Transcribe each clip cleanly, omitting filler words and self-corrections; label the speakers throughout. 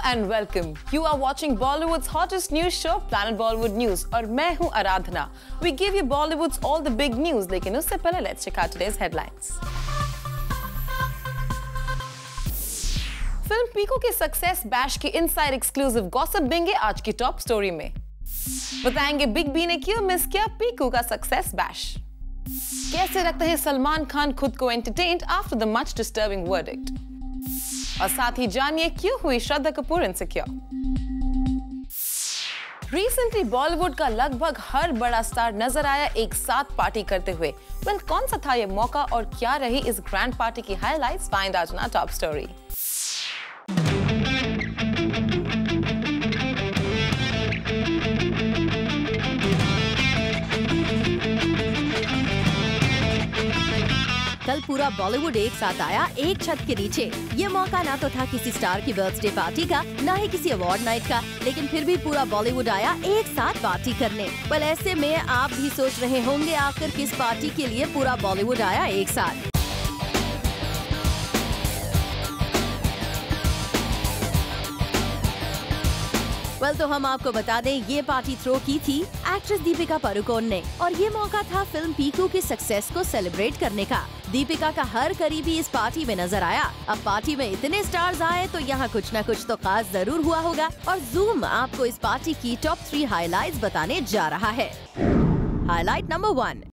Speaker 1: and welcome. You are watching Bollywood's hottest news show, Planet Bollywood News, और मैं हूँ आराधना. We give you Bollywood's all the big news, लेकिन उससे पहले let's check out today's headlines. Film Piku की success bash की inside exclusive gossip देंगे आज की टॉप स्टोरी में. बताएंगे बिग बी ने क्यों मिस किया पीकू का सक्सेस बैश. कैसे रखते हैं सलमान खान खुद को entertained after the much disturbing verdict. और साथ ही जानिए क्यों हुई श्रद्धा कपूर इनसिक्योर. रिसेंटली बॉलीवुड का लगभग हर बड़ा स्टार नजर आया एक साथ पार्टी करते हुए. कौन सा था ये मौका और क्या रही इस ग्रैंड पार्टी की highlights? Find out in top story.
Speaker 2: कल पूरा बॉलीवुड एक साथ आया एक छत के नीचे. ये मौका ना तो था किसी स्टार की बर्थडे पार्टी का, ना ही किसी अवार्ड नाइट का, लेकिन फिर भी पूरा बॉलीवुड आया एक साथ पार्टी करने. पर ऐसे में आप भी सोच रहे होंगे आखिर किस पार्टी के लिए पूरा बॉलीवुड आया एक साथ. तो हम आपको बता दें ये पार्टी थ्रो की थी एक्ट्रेस दीपिका पादुकोण ने, और ये मौका था फिल्म पीकू की सक्सेस को सेलिब्रेट करने का. दीपिका का हर करीबी इस पार्टी में नजर आया. अब पार्टी में इतने स्टार्स आए तो यहाँ कुछ न कुछ तो खास जरूर हुआ होगा, और जूम आपको इस पार्टी की टॉप 3 हाइलाइट्स बताने जा रहा है. Highlight number 1.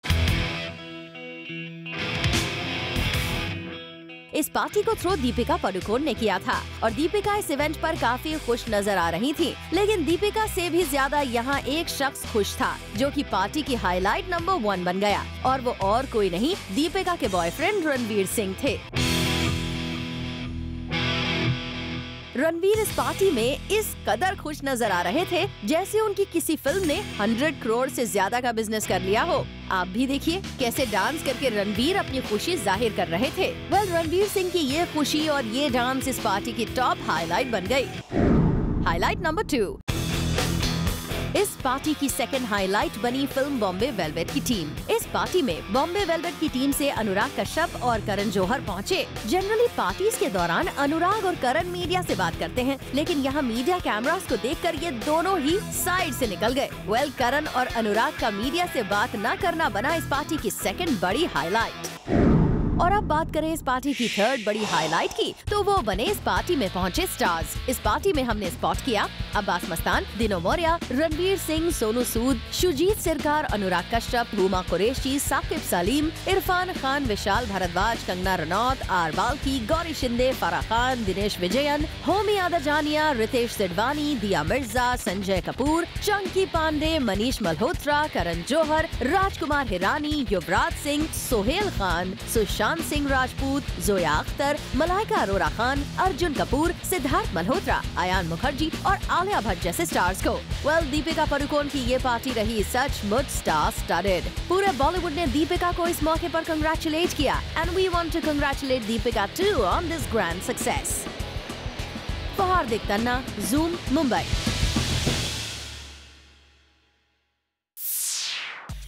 Speaker 2: इस पार्टी को थ्रो दीपिका पादुकोण ने किया था, और दीपिका इस इवेंट पर काफी खुश नजर आ रही थी. लेकिन दीपिका से भी ज्यादा यहाँ एक शख्स खुश था, जो कि पार्टी की हाइलाइट नंबर 1 बन गया, और वो और कोई नहीं दीपिका के बॉयफ्रेंड रणवीर सिंह थे. रणवीर इस पार्टी में इस कदर खुश नजर आ रहे थे जैसे उनकी किसी फिल्म ने 100 करोड़ से ज्यादा का बिजनेस कर लिया हो. आप भी देखिए कैसे डांस करके रणवीर अपनी खुशी जाहिर कर रहे थे. रणवीर सिंह की ये खुशी और ये डांस इस पार्टी की टॉप हाइलाइट बन गई. Highlight number 2. इस पार्टी की सेकंड हाइलाइट बनी फिल्म बॉम्बे वेलवेट की टीम. इस पार्टी में बॉम्बे वेलवेट की टीम से अनुराग कश्यप और करण जौहर पहुंचे. जनरली पार्टीज के दौरान अनुराग और करण मीडिया से बात करते हैं, लेकिन यहाँ मीडिया कैमरास को देखकर ये दोनों ही साइड से निकल गए. करण और अनुराग का मीडिया से बात न करना बना इस पार्टी की सेकंड बड़ी हाइलाइट. और अब बात करें इस पार्टी की थर्ड बड़ी हाइलाइट की, तो वो बने इस पार्टी में पहुंचे स्टार्स. इस पार्टी में हमने स्पॉट किया अब्बास मस्तान, दिनो मौर्य, रणवीर सिंह, सोनू सूद, शुजीत सिरकार, अनुराग कश्यप, हुमा कुरैशी, साकिब सलीम, इरफान खान, विशाल भारद्वाज, कंगना रनौत, आर बाल्की, गौरी शिंदे, फराह खान, दिनेश विजयन, होमी आदजानिया, रितेश सिडवानी, दिया मिर्जा, संजय कपूर, चंकी पांडे, मनीष मल्होत्रा, करण जौहर, राजकुमार हिरानी, युवराज सिंह, सोहेल खान, सुशांत सिंह राजपूत, जोया अख्तर, मलाइका अरोरा खान, अर्जुन कपूर, सिद्धार्थ मल्होत्रा, आयान मुखर्जी और आलिया भट्ट जैसे स्टार्स को. दीपिका पादुकोण की ये पार्टी रही सचमुच स्टार स्टडेड. पूरे बॉलीवुड ने दीपिका को इस मौके पर कंग्रेचुलेट किया, and we want to congratulate Deepika too on this grand success. Hardik Tanna, Zoom, Mumbai.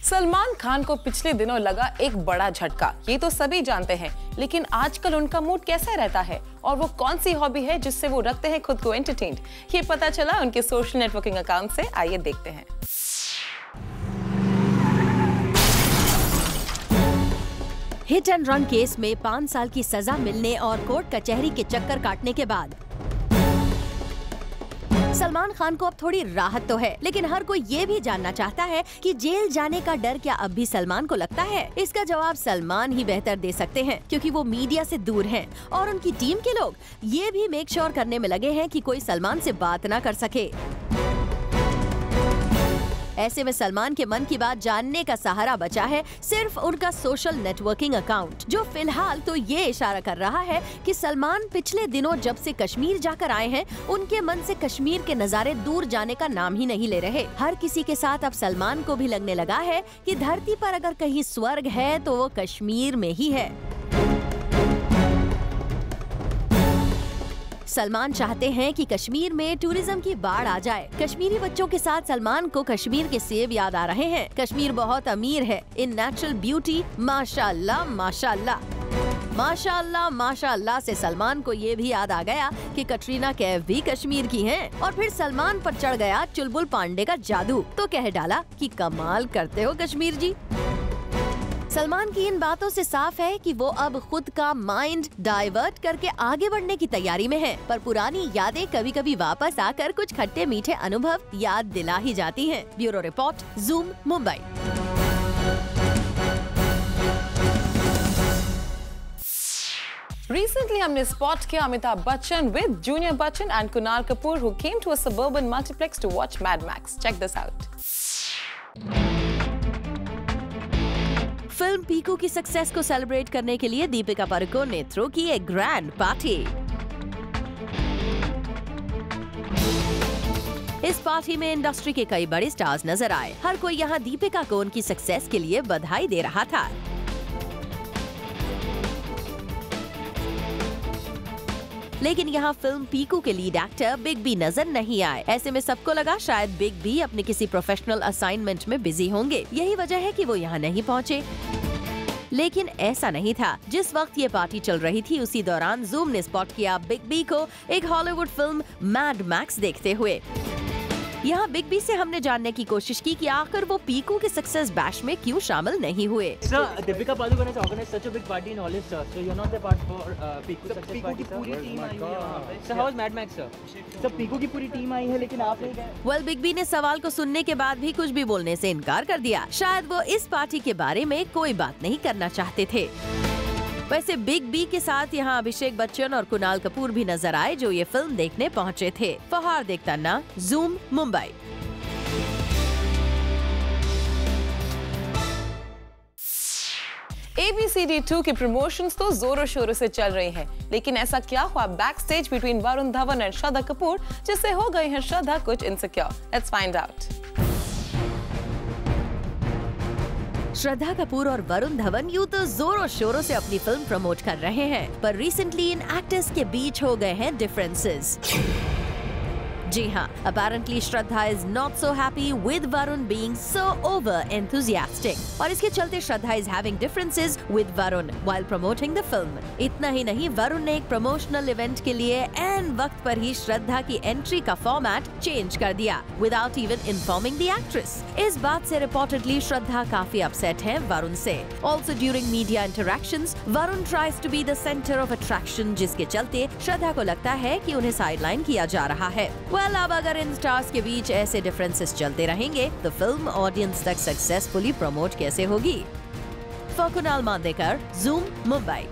Speaker 1: Salman Khan को पिछले दिनों लगा एक बड़ा झटका. ये तो सभी जानते हैं, लेकिन आजकल उनका मूड कैसा रहता है और वो कौन सी हॉबी है जिससे वो रखते हैं खुद को एंटरटेन्ड, ये पता चला उनके सोशल नेटवर्किंग अकाउंट से. आइए देखते हैं.
Speaker 2: हिट एंड रन केस में 5 साल की सजा मिलने और कोर्ट कचहरी के चक्कर काटने के बाद सलमान खान को अब थोड़ी राहत तो है, लेकिन हर कोई ये भी जानना चाहता है कि जेल जाने का डर क्या अब भी सलमान को लगता है? इसका जवाब सलमान ही बेहतर दे सकते हैं, क्योंकि वो मीडिया से दूर हैं, और उनकी टीम के लोग ये भी मेक श्योर करने में लगे हैं कि कोई सलमान से बात ना कर सके. ऐसे में सलमान के मन की बात जानने का सहारा बचा है सिर्फ उनका सोशल नेटवर्किंग अकाउंट, जो फिलहाल तो ये इशारा कर रहा है कि सलमान पिछले दिनों जब से कश्मीर जाकर आए हैं, उनके मन से कश्मीर के नज़ारे दूर जाने का नाम ही नहीं ले रहे. हर किसी के साथ अब सलमान को भी लगने लगा है कि धरती पर अगर कहीं स्वर्ग है तो वो कश्मीर में ही है. सलमान चाहते हैं कि कश्मीर में टूरिज्म की बाढ़ आ जाए. कश्मीरी बच्चों के साथ सलमान को कश्मीर के सेब याद आ रहे हैं. कश्मीर बहुत अमीर है इन नेचुरल ब्यूटी, माशाल्लाह माशाल्लाह. माशाअल्लाह माशाअल्लाह से सलमान को ये भी याद आ गया कि कटरीना कैफ भी कश्मीर की हैं। और फिर सलमान पर चढ़ गया चुलबुल पांडे का जादू, तो कह डाला कि कमाल करते हो कश्मीर जी। सलमान की इन बातों से साफ है कि वो अब खुद का माइंड डाइवर्ट करके आगे बढ़ने की तैयारी में है, पर पुरानी यादें कभी कभी वापस आकर कुछ खट्टे मीठे अनुभव याद दिला ही जाती हैं। Bureau report, zoom, Mumbai.
Speaker 1: Recently, हमने spot किया Amitabh Bachchan with Junior Bachchan and Kunal Kapoor who came to a suburban multiplex to watch Mad Max. Check this out.
Speaker 2: Film Piku की सक्सेस को सेलिब्रेट करने के लिए दीपिका पादुकोण ने थ्रो की एक ग्रैंड पार्टी। इस पार्टी में इंडस्ट्री के कई बड़े स्टार्स नजर आए। हर कोई यहाँ दीपिका को उनकी सक्सेस के लिए बधाई दे रहा था। लेकिन यहाँ फिल्म पीकू के लीड एक्टर बिग बी नजर नहीं आए। ऐसे में सबको लगा शायद बिग बी अपने किसी प्रोफेशनल असाइनमेंट में बिजी होंगे, यही वजह है कि वो यहाँ नहीं पहुँचे। लेकिन ऐसा नहीं था। जिस वक्त ये पार्टी चल रही थी उसी दौरान ज़ूम ने स्पॉट किया बिग बी को एक हॉलीवुड फिल्म मैड मैक्स देखते हुए। यहाँ बिग बी से हमने जानने की कोशिश की कि आखिर वो पीकू के सक्सेस बैश में क्यों शामिल नहीं हुए।
Speaker 3: Sir, Deepika Padukone has organized such a big party in Hollywood, sir. So you're not the part for Piku success party, sir. पूरी टीम आई है वहाँ पे। So how was Mad Max, sir? Sir, Piku की पूरी team आई है लेकिन आप नहीं गए।
Speaker 2: Well, बिग बी ने सवाल को सुनने के बाद भी कुछ भी बोलने से इनकार कर दिया। शायद वो इस पार्टी के बारे में कोई बात नहीं करना चाहते थे। वैसे बिग बी के साथ यहाँ अभिषेक बच्चन और कुणाल कपूर भी नजर आए, जो ये फिल्म देखने पहुँचे थे। फहार देखता ना, ज़ूम, मुंबई।
Speaker 1: ABCD 2 की प्रमोशंस तो जोरों शोरों से चल रही हैं, लेकिन ऐसा क्या हुआ backstage between Varun Dhawan और श्रद्धा कपूर जिससे हो गई है श्रद्धा कुछ insecure? Let's find out.
Speaker 2: Shraddha Kapoor और वरुण धवन यूं तो जोरों शोरों से अपनी फिल्म प्रमोट कर रहे हैं, पर रिसेंटली इन एक्टर्स के बीच हो गए हैं डिफरेंसेस। जी हाँ, apparently Shraddha is not so happy with Varun being so over enthusiastic, और इसके चलते श्रद्धा is having differences with Varun while promoting the film। इतना ही नहीं, वरुण ने एक प्रमोशनल इवेंट के लिए एन वक्त पर ही श्रद्धा की एंट्री का फॉर्मेट चेंज कर दिया without even informing the actress। इस बात से रिपोर्टेडली श्रद्धा काफी अपसेट है वरुण से। Also during media interactions, Varun tries to be the center of attraction, जिसके चलते श्रद्धा को लगता है कि उन्हें साइडलाइन किया जा रहा है। अब अगर इन स्टार्स के बीच ऐसे डिफरेंसेस चलते रहेंगे तो फिल्म ऑडियंस तक सक्सेसफुली प्रमोट कैसे होगी? For Kunal Mandekar, Zoom, Mumbai.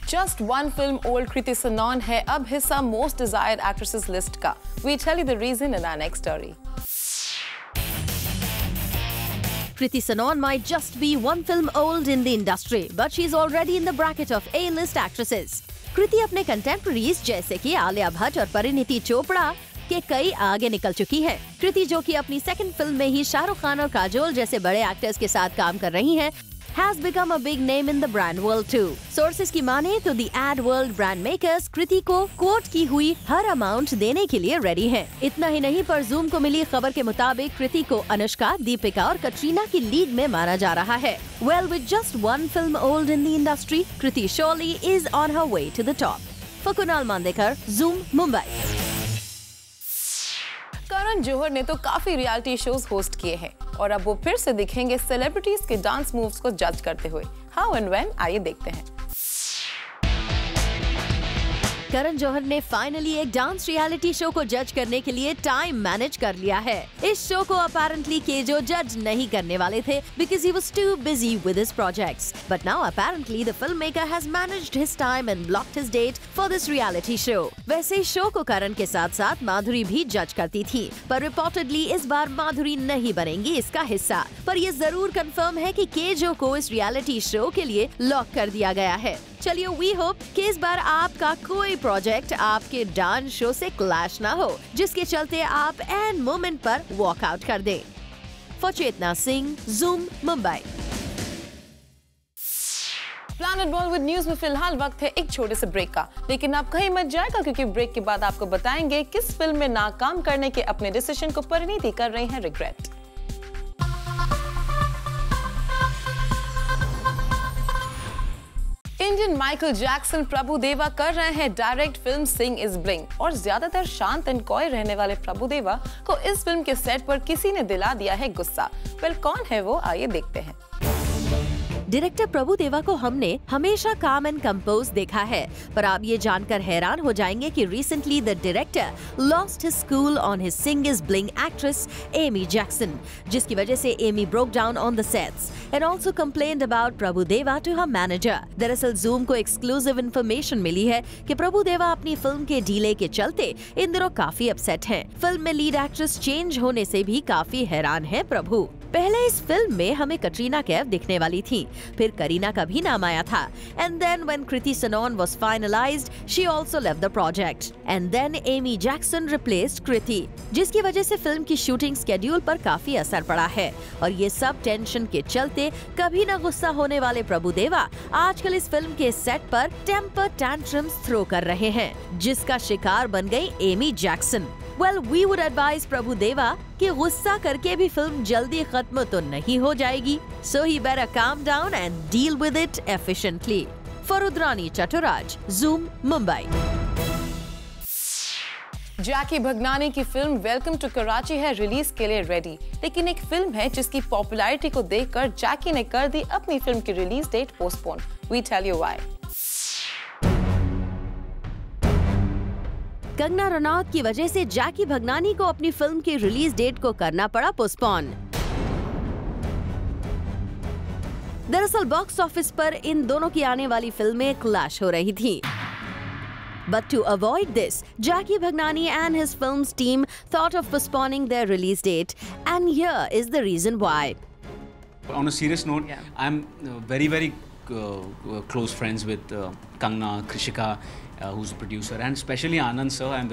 Speaker 1: Just one film old Kriti Sanon है अब हिस्सा मोस्ट डिजायर्ड एक्ट्रेसेस लिस्ट का। We tell you the reason in our next story.
Speaker 2: Kriti Sanon might just be one film old in the industry, but she's already in the bracket of A-list actresses. कृति अपने contemporaries जैसे कि आलिया भट्ट और परिणीति चोपड़ा के कई आगे निकल चुकी है। कृति, जो कि अपनी सेकंड फिल्म में ही शाहरुख खान और काजोल जैसे बड़े एक्टर्स के साथ काम कर रही हैं, has become a big name in the brand world too. Sources की माने तो the ad world brand makers कृति को कोट की हुई हर अमाउंट देने के लिए रेडी हैं। इतना ही नहीं, पर ज़ूम को मिली खबर के मुताबिक कृति को अनुष्का, दीपिका और कटरीना की लीग में माना जा रहा है। Well, with just one film old in the industry, Kriti surely is on her way to the top. For Kunal Mandekar, Zoom, Mumbai.
Speaker 1: Karan Johar ने तो काफी रियलिटी शोज होस्ट किए हैं और अब वो फिर से दिखेंगे सेलिब्रिटीज के डांस मूव्स को जज करते हुए। हाउ एंड व्हेन, आइए देखते हैं।
Speaker 2: करण जौहर ने फाइनली एक डांस रियलिटी शो को जज करने के लिए टाइम मैनेज कर लिया है। इस शो को अपेरेंटली केजो जज नहीं करने वाले थे because he was too busy with his projects. But now apparently the filmmaker has managed his time and blocked his date for this reality show. वैसे इस शो को करण के साथ साथ माधुरी भी जज करती थी, पर रिपोर्टेडली इस बार माधुरी नहीं बनेंगी इसका हिस्सा। पर ये जरूर कंफर्म है कि केजो को इस रियलिटी शो के लिए लॉक कर दिया गया है। चलिए, वी होप कि इस बार आपका कोई प्रोजेक्ट आपके डांस शो से क्लैश ना हो, जिसके चलते आप एन मोमेंट पर वॉकआउट कर दें। For Chetna Singh, Zoom, Mumbai.
Speaker 1: Planet Bollywood news में फिलहाल वक्त है एक छोटे से ब्रेक का, लेकिन आप कहीं मत जाएगा क्योंकि ब्रेक के बाद आपको बताएंगे किस फिल्म में नाकाम करने के अपने डिसीजन को परिणीति कर रही हैं regret. Indian Michael Jackson Prabhudeva कर रहे हैं direct film Singh is bling और ज्यादातर शांत एंड कॉय रहने वाले प्रभुदेवा को इस फिल्म के सेट पर किसी ने दिला दिया है गुस्सा। वेल, कौन है वो, आइए देखते हैं।
Speaker 2: डायरेक्टर प्रभुदेवा को हमने हमेशा काम एंड कंपोज देखा है, पर आप ये जानकर हैरान हो जाएंगे कि recently the director lost his school on his Singh is bling actress Amy Jackson, जिसकी वजह से Amy broke down on the sets and also complained about Prabhudeva to her manager. दरअसल जूम को एक्सक्लूसिव इन्फॉर्मेशन मिली है कि प्रभुदेवा अपनी फिल्म के डीले के चलते इन दिनों काफी अपसेट हैं। फिल्म में लीड एक्ट्रेस चेंज होने से भी काफी हैरान है प्रभु। पहले इस फिल्म में हमें कटरीना कैफ दिखने वाली थी, फिर करीना का भी नाम आया था, and then when Kriti Sanon was finalised she also left the project and then Amy Jackson replaced Kriti, जिसकी वजह से फिल्म की शूटिंग स्केड्यूल पर काफी असर पड़ा है। और ये सब टेंशन के चलते कभी न गुस्सा होने वाले प्रभुदेवा आजकल इस फिल्म के सेट पर टेम्पर टैंट्रम्स थ्रो कर रहे हैं, जिसका शिकार बन गई Amy Jackson. Well, we would advise Prabhudeva कि गुस्सा करके भी फिल्म जल्दी खत्म तो नहीं हो जाएगी, so he better calm down and deal with it efficiently. For Rudrani Chaturaj, Zoom, Mumbai.
Speaker 1: जैकी भगनानी की फिल्म वेलकम टू कराची है रिलीज के लिए रेडी, लेकिन एक फिल्म है जिसकी पॉपुलैरिटी को देखकर जैकी ने कर दी अपनी फिल्म की release date postpone. We tell you why.
Speaker 2: Kangana Ranaut की वजह से जैकी भगनानी को अपनी फिल्म की रिलीज डेट को करना पड़ा पोस्टपोन। दरअसल बॉक्स ऑफिस पर इन दोनों की आने वाली फिल्में क्लैश हो रही थी। But to avoid this, Jackie Bhagnani and his film's team thought of postponing their release date, and here is the reason why.
Speaker 4: On a serious note, I'm very close friends with Kangna, Krishika, who's the producer, and especially Anand sir. I'm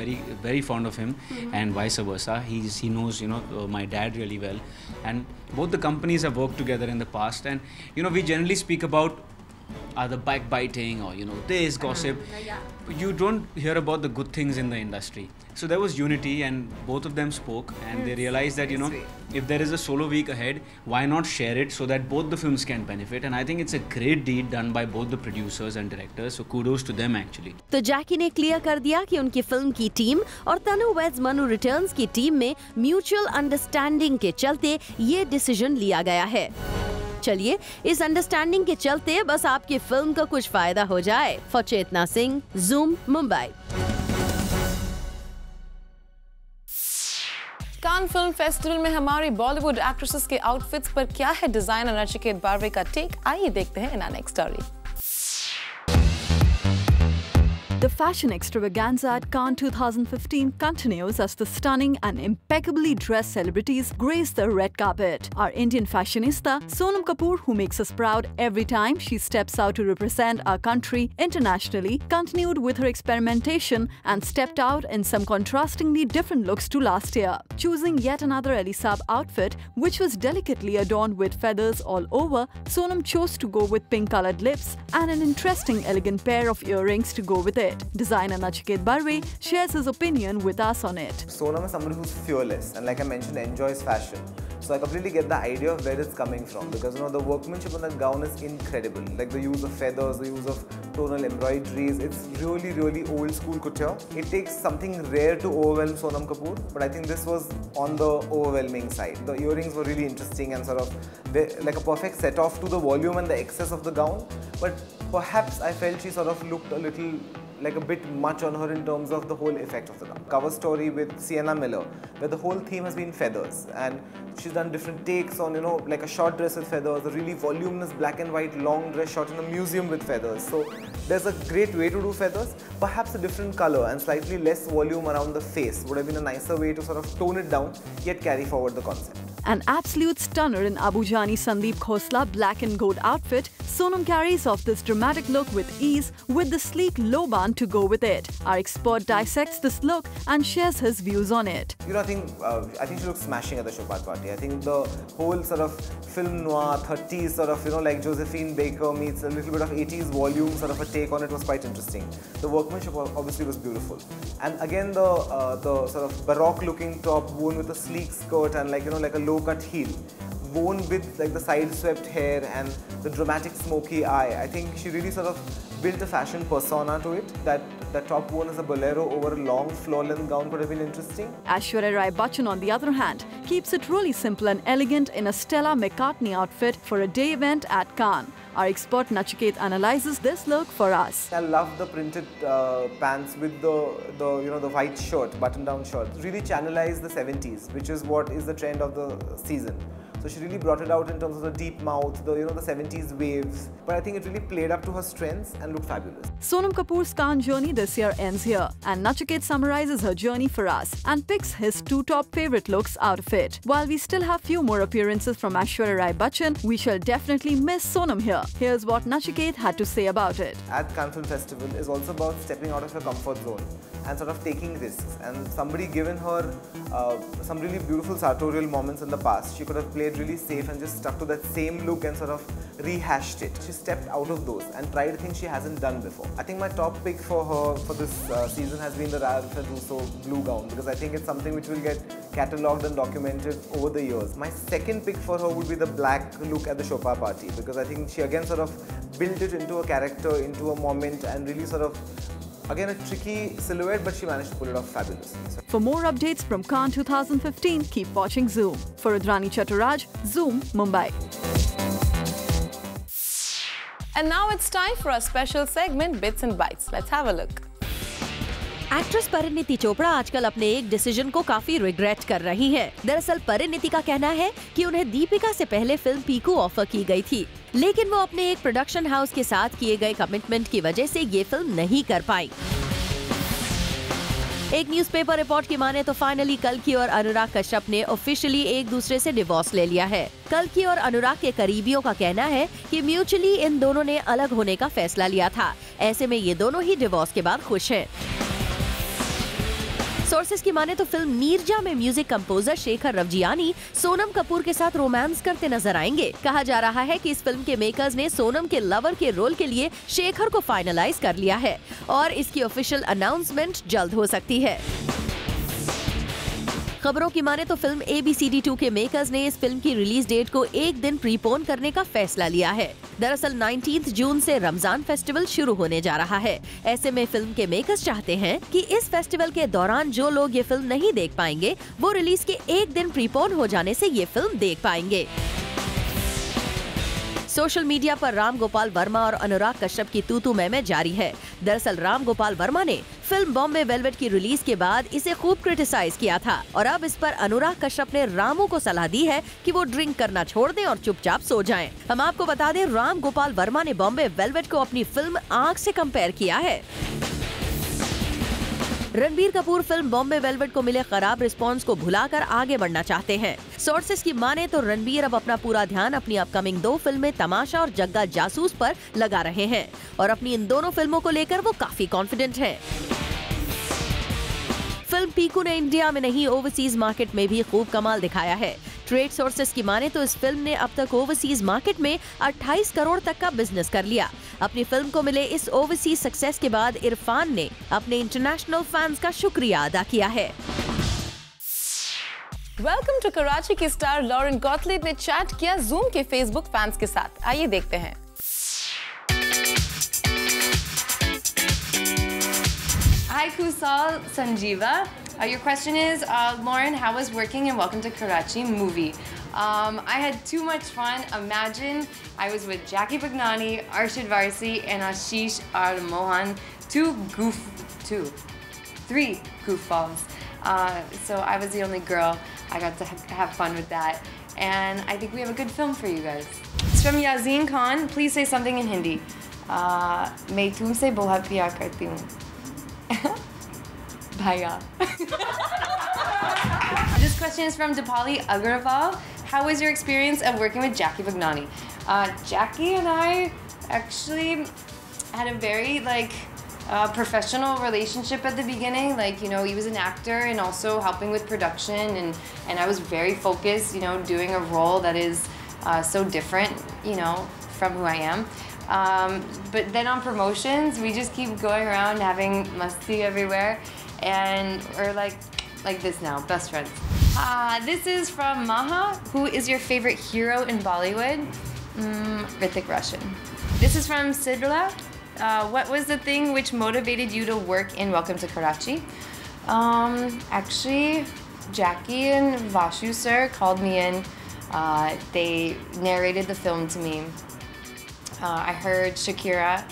Speaker 4: very fond of him, and vice versa. He knows my dad really well, and both the companies have worked together in the past, and we generally speak about the backbiting or this gossip. You don't hear about the good things in the industry. So there was unity, and both of them spoke, and they realized that if there is a solo week ahead, why not share it so that both the films can benefit. And I think it's a great deed done by both the producers and directors, so kudos to them actually.
Speaker 2: तो जैकी ने clear कर दिया कि उनकी film की team और तनु weds Manu returns की team में म्यूचुअल अंडरस्टैंडिंग के चलते ये डिसीजन लिया गया है। चलिए इस अंडरस्टैंडिंग के चलते बस आपकी फिल्म को कुछ फायदा हो जाए। For Chetna Singh, Zoom, Mumbai.
Speaker 1: Cannes film festival में हमारी बॉलीवुड एक्ट्रेसेस के आउटफिट्स पर क्या है डिजाइनर नचिकेत बारवे का टेक, आइए देखते हैं in our next story.
Speaker 5: The fashion extravaganza at Cannes 2015 continues as the stunning and impeccably dressed celebrities grace the red carpet. Our Indian fashionista Sonam Kapoor, who makes us proud every time she steps out to represent our country internationally, continued with her experimentation and stepped out in some contrastingly different looks to last year, choosing yet another Elisab outfit which was delicately adorned with feathers all over. Sonam chose to go with pink-colored lips and an interesting elegant pair of earrings to go with it. Designer Nachiket Barve shares his opinion with us on it.
Speaker 6: Sonam is someone who's fearless and, like I mentioned, enjoys fashion. So I completely get the idea of where it's coming from, because the workmanship on that gown is incredible. Like the use of feathers, the use of tonal embroideries, it's really old school couture. It takes something rare to overwhelm Sonam Kapoor, but I think this was on the overwhelming side. The earrings were really interesting and sort of like a perfect set off to the volume and the excess of the gown, but perhaps I felt she sort of looked a little like a bit much on her in terms of the whole effect of the gown. Cover story with Sienna Miller, where the whole theme has been feathers, and she's done different takes on like a short dress with feathers, a really voluminous black and white long dress shot in a museum with feathers. So there's a great way to do feathers. Perhaps a different color and slightly less volume around the face would have been a nicer way to sort of tone it down yet carry forward the concept.
Speaker 5: An absolute stunner in Abujani Sandeep Khosla black and gold outfit, Sonam carries off this dramatic look with ease with the sleek low band to go with it. Our expert dissects this look and shares his views on it.
Speaker 6: I think she looks smashing at the Chopard party. I think the whole sort of film noir 30s sort of like Josephine Baker meets a little bit of 80s volume sort of a take on it was quite interesting. The workmanship obviously was beautiful, and again the sort of baroque looking top worn with a sleek skirt and like a low cut heel worn with like the side-swept hair and the dramatic smoky eye. I think she really sort of built a fashion persona to it. That top worn as a bolero over a long floor-length gown could have been interesting.
Speaker 5: Aishwarya Rai Bachchan, on the other hand, keeps it really simple and elegant in a Stella McCartney outfit for a day event at Cannes. Our expert Nachiket analyzes this look for us.
Speaker 6: I love the printed pants with the white shirt, button-down shirt. Really channelized the 70s, which is what is the trend of the season. So she really brought it out in terms of the deep mouth, the 70s waves. But I think it really played up to her strengths and looked fabulous.
Speaker 5: Sonam Kapoor's Cannes journey this year ends here, and Nachiket summarizes her journey for us and picks his 2 top favorite looks out of it. While we still have few more appearances from Aishwarya Rai Bachchan, we shall definitely miss Sonam here. Here's what Nachiket had to say about it.
Speaker 6: At Cannes Film Festival is also about stepping out of her comfort zone and sort of taking risks. And somebody given her some really beautiful sartorial moments in the past. She could have played really safe and just stuck to that same look and sort of rehashed it. She stepped out of those and tried things she hasn't done before. I think my top pick for her for this season has been the Ralph Russo blue gown, because I think it's something which will get catalogued and documented over the years. My second pick for her would be the black look at the Chopin party, because I think she again sort of built it into a character, into a moment, and really sort of, again, a tricky silhouette, but she managed to pull it off fabulously.
Speaker 5: For more updates from Cannes 2015, keep watching Zoom. For Rudrani Chaturaj, Zoom, Mumbai.
Speaker 1: And now it's time for our special segment, Bits and Bites. Let's have a look.
Speaker 2: Actress Parineeti Chopra आजकल अपने एक decision को काफी regret कर रही हैं। दरअसल परिणीति का कहना है कि उन्हें दीपिका से पहले फिल्म पीकू ऑफर की गई थी, लेकिन वो अपने एक प्रोडक्शन हाउस के साथ किए गए कमिटमेंट की वजह से ये फिल्म नहीं कर पाई। एक न्यूज़पेपर रिपोर्ट की माने तो फाइनली कल्कि और अनुराग कश्यप ने ऑफिशियली एक दूसरे से डिवोर्स ले लिया है। कल्कि और अनुराग के करीबियों का कहना है कि म्यूचुअली इन दोनों ने अलग होने का फैसला लिया था। ऐसे में ये दोनों ही डिवोर्स के बाद खुश हैं। सोर्सेस की माने तो फिल्म नीरजा में म्यूजिक कंपोजर शेखर रवजियानी सोनम कपूर के साथ रोमांस करते नजर आएंगे। कहा जा रहा है कि इस फिल्म के मेकर्स ने सोनम के लवर के रोल के लिए शेखर को फाइनलाइज कर लिया है और इसकी ऑफिशियल अनाउंसमेंट जल्द हो सकती है। खबरों की माने तो फिल्म ABCD 2 के मेकर्स ने इस फिल्म की रिलीज डेट को एक दिन प्रीपोन करने का फैसला लिया है। दरअसल 19 जून से रमजान फेस्टिवल शुरू होने जा रहा है। ऐसे में फिल्म के मेकर्स चाहते हैं कि इस फेस्टिवल के दौरान जो लोग ये फिल्म नहीं देख पाएंगे वो रिलीज के एक दिन प्रीपोन हो जाने से ये फिल्म देख पाएंगे। सोशल मीडिया पर राम गोपाल वर्मा और अनुराग कश्यप की तू मैं जारी है। दरअसल राम गोपाल वर्मा ने फिल्म बॉम्बे वेलवेट की रिलीज के बाद इसे खूब क्रिटिसाइज किया था और अब इस पर अनुराग कश्यप ने रामू को सलाह दी है कि वो ड्रिंक करना छोड़ दें और चुपचाप सो जाएं। हम आपको बता दें, राम गोपाल वर्मा ने बॉम्बे वेलवेट को अपनी फिल्म आग से कंपेयर किया है। रणबीर कपूर फिल्म बॉम्बे वेलवेट को मिले खराब रिस्पांस को भुलाकर आगे बढ़ना चाहते हैं। सोर्सेस की माने तो रणबीर अब अपना पूरा ध्यान अपनी अपकमिंग 2 फिल्में तमाशा और जग्गा जासूस पर लगा रहे हैं और अपनी इन दोनों फिल्मों को लेकर वो काफी कॉन्फिडेंट हैं। फिल्म पीकू ने इंडिया में नहीं ओवरसीज मार्केट में भी खूब कमाल दिखाया है। ट्रेड सोर्सेस की माने तो इस फिल्म ने अब तक ओवरसीज मार्केट में 28 करोड़ तक का बिजनेस कर लिया। अपनी फिल्म को मिले इस ओवरसीज सक्सेस के बाद इरफान ने अपने इंटरनेशनल फैंस का शुक्रिया अदा किया है।
Speaker 1: वेलकम टू कराची की स्टार लॉरेन गॉटलिब ने चैट किया जूम के फेसबुक फैंस के साथ। आइए देखते हैं।
Speaker 7: Hi Kusal, Sanjeeva. Your question is, Lauren, how was working in Welcome to Karachi movie? I had too much fun. Imagine I was with Jackie Bagnani, Arshid Varsi, and Ashish Mohan. 3 goofballs. So I was the only girl. I got to have fun with that. And I think we have a good film for you guys. It's from Yazeen Khan. Please say something in Hindi. मैं तुमसे बहुत प्यार करती हूँ Bhaiya. This question is from Dipali Agarwal. How was your experience of working with Jackie Bagnani? Jackie and I actually had a very professional relationship at the beginning. He was an actor and also helping with production, and I was very focused, doing a role that is so different, from who I am. But then on promotions, we just keep going around having masti everywhere, and we're like this now, best friends. This is from Maha. Who is your favorite hero in Bollywood? Hrithik Roshan. This is from Sidla. What was the thing which motivated you to work in Welcome to Karachi? Actually, Jackie and Vashu sir called me in. They narrated the film to me. I heard Shakira,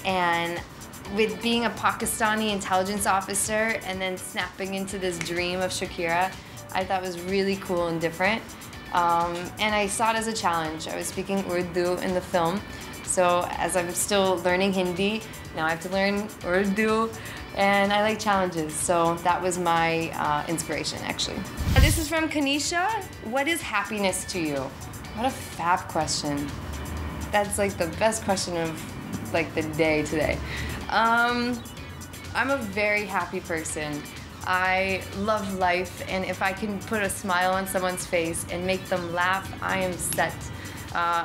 Speaker 7: and with being a Pakistani intelligence officer and then snapping into this dream of Shakira, I thought it was really cool and different. And I saw it as a challenge. I was speaking Urdu in the film, so as I'm still learning Hindi, now I have to learn Urdu, and I like challenges, so that was my inspiration, actually. This is from Kanisha. What is happiness to you? What a fab question. That's like the best question of like the day today. I'm a very happy person. I love life, and if I can put a smile on someone's face and make them laugh, I am set.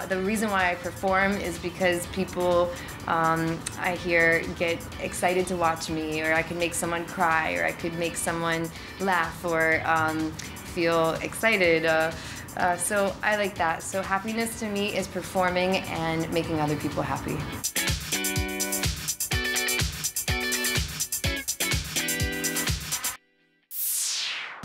Speaker 7: The reason why I perform is because people I hear get excited to watch me, or I can make someone cry, or I could make someone laugh, or feel excited. So I like that. So happiness to me is performing and making other people happy.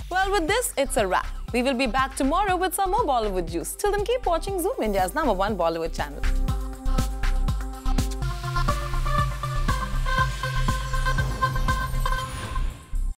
Speaker 1: Well, with this, it's a wrap. We will be back tomorrow with some more Bollywood juice. Till then, keep watching Zoom, India's #1 Bollywood channel.